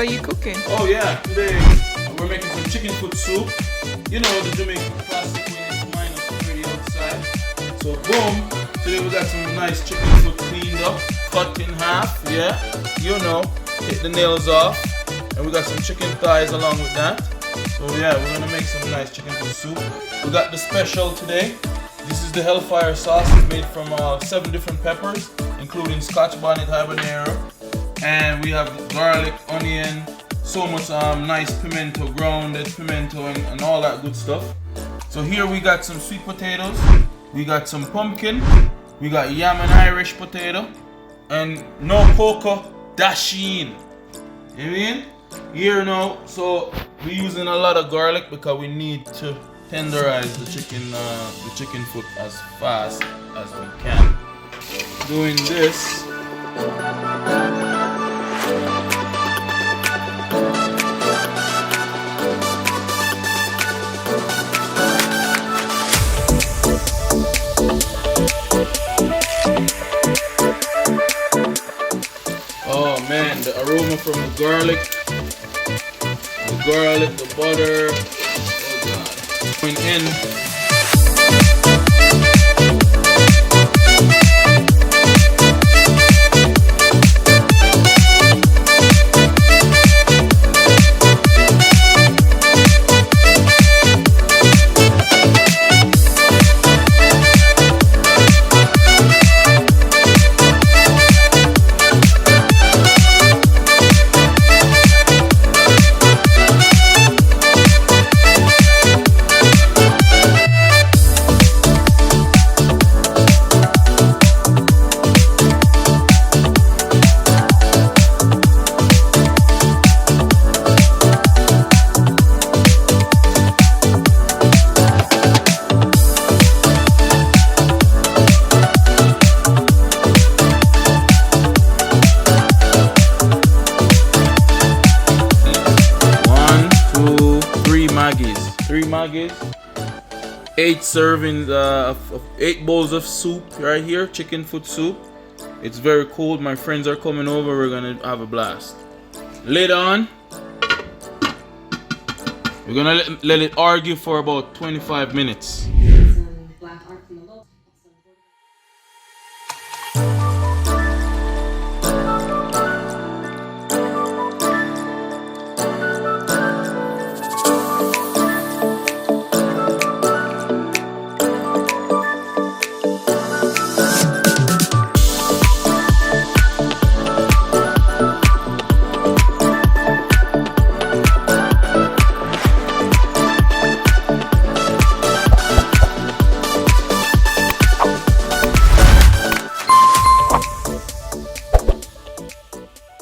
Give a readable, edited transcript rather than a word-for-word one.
are you cooking? Oh yeah, today we're making some chicken foot soup. You know the Jamaican classic when it's -30 outside. So boom, today we got some nice chicken foot cleaned up, cut in half, yeah. You know, take the nails off. And we got some chicken thighs along with that. So yeah, we're gonna make some nice chicken foot soup. We got the special today. This is the Hellfire sauce. It's made from 7 different peppers, including Scotch bonnet habanero. And we have garlic, onion, so much nice pimento, grounded pimento, and all that good stuff. So here we got some sweet potatoes, we got some pumpkin, we got yam and Irish potato, and no cocoa dasheen. You mean? Here now, so we're using a lot of garlic because we need to tenderize the chicken foot as fast as we can. Doing this. Oh man, the aroma from the garlic, the butter, oh god, going in. Three Maggies, 8 servings of 8 bowls of soup right here, chicken foot soup. It's very cold. My friends are coming over. We're gonna have a blast. Lid on. We're gonna let it argue for about 25 minutes.